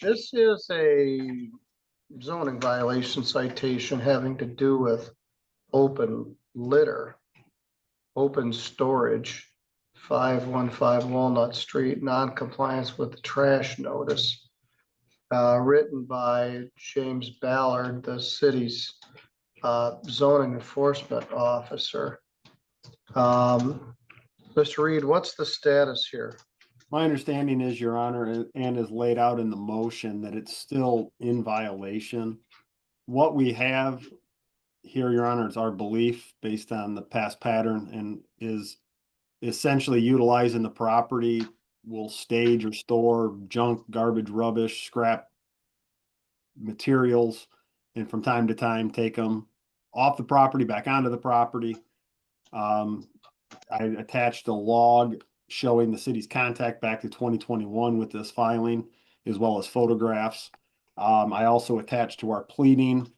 This is a zoning violation citation having to do with open litter, open storage, 515 Walnut Street, non-compliance with the trash notice. Written by James Ballard, the city's zoning enforcement officer. Mr. Reed, what's the status here? My understanding is, Your Honor, and is laid out in the motion, that it's still in violation. What we have here, Your Honor, is our belief based on the past pattern, and is essentially utilizing the property. Will stage or store junk, garbage, rubbish, scrap materials, and from time to time take them off the property, back onto the property. I attached a log showing the city's contact back to 2021 with this filing, as well as photographs. I also attached to our pleading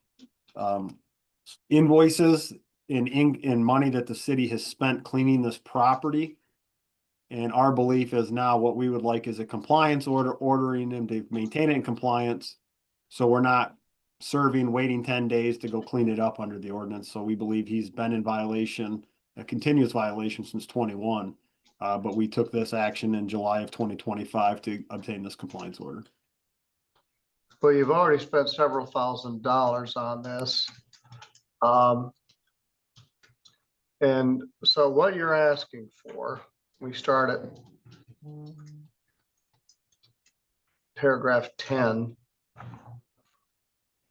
invoices in money that the city has spent cleaning this property. And our belief is now what we would like is a compliance order, ordering them to maintain it in compliance. So we're not serving, waiting 10 days to go clean it up under the ordinance. So we believe he's been in violation, a continuous violation since 21. But we took this action in July of 2025 to obtain this compliance order. Well, you've already spent several $1,000s on this. And so what you're asking for, we start at paragraph 10.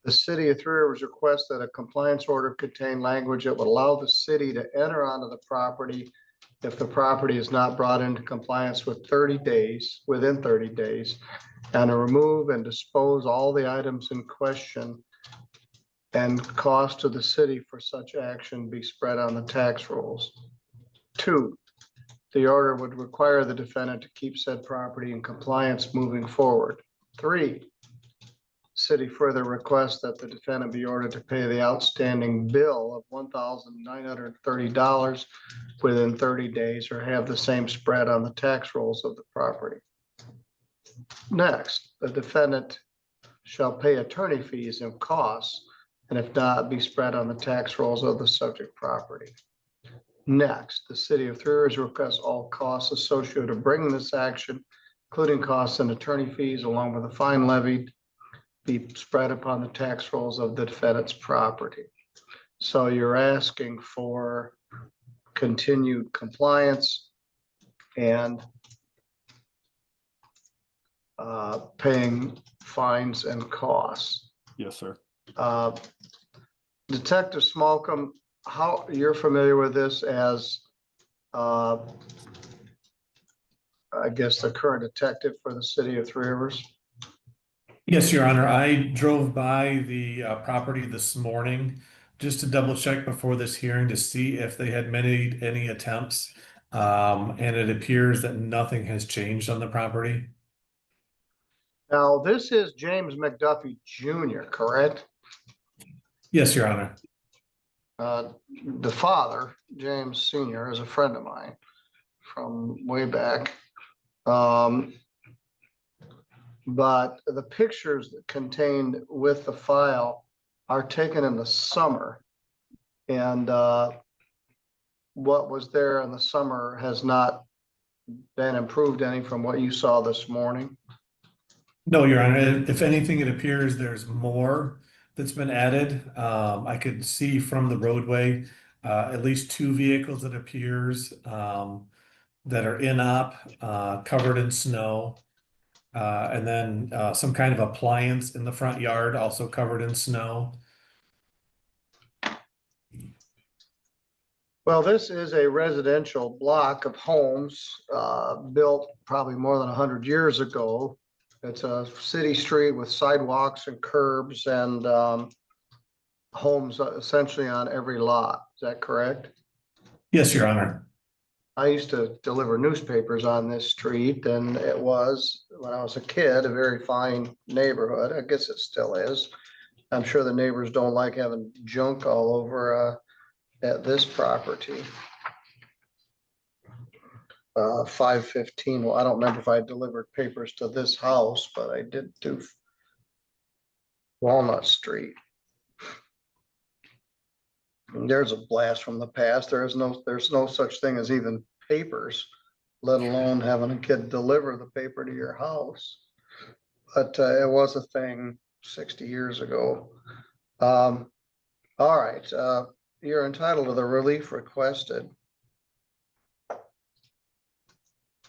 The city of Three Rivers requests that a compliance order contain language that would allow the city to enter onto the property if the property is not brought into compliance with 30 days, within 30 days, and to remove and dispose all the items in question, and cost to the city for such action be spread on the tax rolls. 2, the order would require the defendant to keep said property in compliance moving forward. 3, city further requests that the defendant be ordered to pay the outstanding bill of $1,930 within 30 days, or have the same spread on the tax rolls of the property. Next, the defendant shall pay attorney fees and costs, and if not, be spread on the tax rolls of the subject property. Next, the city of Three Rivers requests all costs associated with bringing this action, including costs and attorney fees, along with a fine levied, be spread upon the tax rolls of the defendant's property. So you're asking for continued compliance and paying fines and costs. Yes, sir. Detective Smallcombe, how you're familiar with this as I guess the current detective for the city of Three Rivers? Yes, Your Honor. I drove by the property this morning just to double check before this hearing to see if they had made any attempts. And it appears that nothing has changed on the property. Now, this is James Mcduffie Jr., correct? Yes, Your Honor. The father, James Sr., is a friend of mine from way back. But the pictures contained with the file are taken in the summer. And what was there in the summer has not been improved any from what you saw this morning? No, Your Honor. If anything, it appears there's more that's been added. I could see from the roadway at least 2 vehicles that appears that are in op, covered in snow. And then some kind of appliance in the front yard, also covered in snow. Well, this is a residential block of homes built probably more than 100 years ago. It's a city street with sidewalks and curbs and homes essentially on every lot. Is that correct? Yes, Your Honor. I used to deliver newspapers on this street, and it was, when I was a kid, a very fine neighborhood. I guess it still is. I'm sure the neighbors don't like having junk all over at this property. 515. Well, I don't remember if I delivered papers to this house, but I did do Walnut Street. There's a blast from the past. There's no such thing as even papers, let alone having a kid deliver the paper to your house. But it was a thing 60 years ago. All right, you're entitled to the relief requested.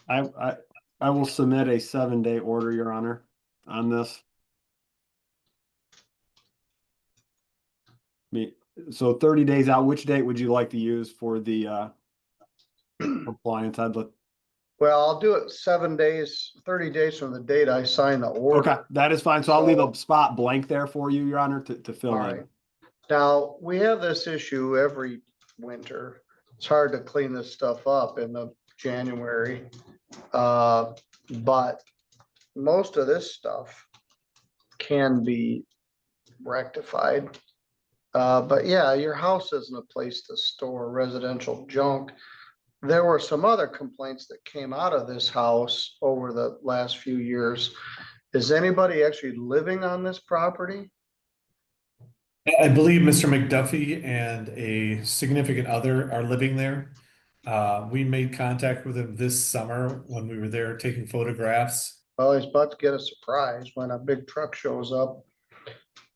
I will submit a 7-day order, Your Honor, on this. So 30 days out, which date would you like to use for the compliance? Well, I'll do it 7 days, 30 days from the date I sign the order. Okay, that is fine. So I'll leave a spot blank there for you, Your Honor, to fill All in. right. Now, we have this issue every winter. It's hard to clean this stuff up in the January. But most of this stuff can be rectified. But yeah, your house isn't a place to store residential junk. There were some other complaints that came out of this house over the last few years. Is anybody actually living on this property? I believe Mr. Mcduffie and a significant other are living there. We made contact with him this summer when we were there taking photographs. Well, he's about to get a surprise when a big truck shows up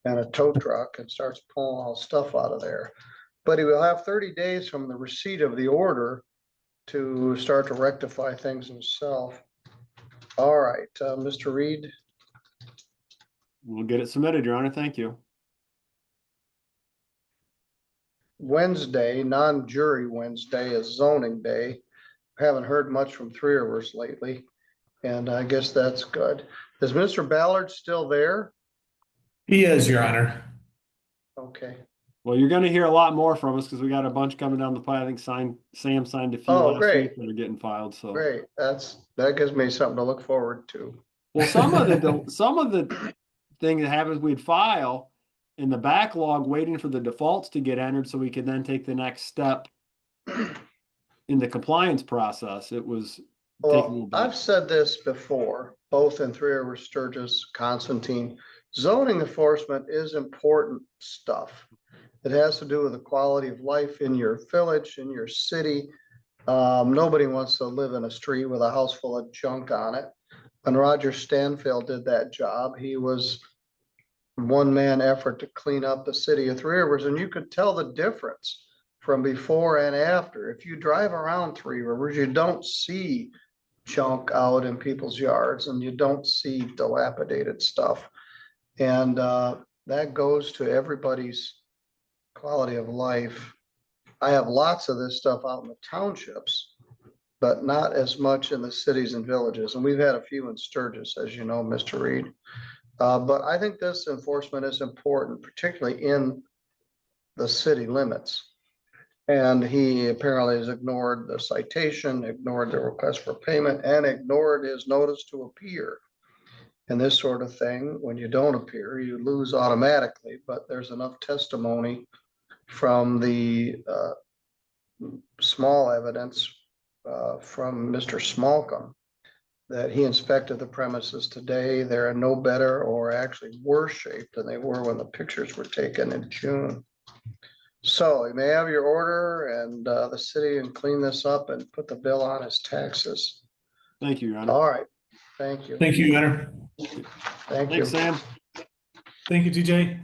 and a tow truck and starts pulling all stuff out of there. But he will have 30 days from the receipt of the order to start to rectify things himself. All right, Mr. Reed. We'll get it submitted, Your Honor. Thank you. Wednesday, non-jury Wednesday is zoning day. Haven't heard much from Three Rivers lately, and I guess that's good. Is Mr. Ballard still there? He is, Your Honor. Okay. Well, you're going to hear a lot more from us because we got a bunch coming down the pipe. I think Sam signed a few last great. week that are getting filed. So Great. That gives me something to look forward to. well, some of the thing that happens, we'd file in the backlog waiting for the defaults to get entered so we could then take the next step in the compliance process. It was taking a little Well, bit. I've said this before, both in Three Rivers, Sturgis, Constantine. Zoning enforcement is important stuff. It has to do with the quality of life in your village, in your city. Nobody wants to live in a street with a house full of junk on it. When Roger Stanfield did that job, he was one-man effort to clean up the city of Three Rivers, and you could tell the difference from before and after. If you drive around Three Rivers, you don't see junk out in people's yards, and you don't see dilapidated stuff. And that goes to everybody's quality of life. I have lots of this stuff out in the townships, but not as much in the cities and villages. And we've had a few in Sturgis, as you know, Mr. Reed. But I think this enforcement is important, particularly in the city limits. And he apparently has ignored the citation, ignored the request for payment, and ignored his notice to appear. And this sort of thing, when you don't appear, you lose automatically, but there's enough testimony from the small evidence from Mr. Smallcombe that he inspected the premises today. They're in no better or actually worse shape than they were when the pictures were taken in June. So you may have your order, and the city and clean this up and put the bill on his taxes. Thank you, Your Honor. All right. Thank you. Thank you, Your Honor. Thank you. Thanks, Sam. Thank you, TJ.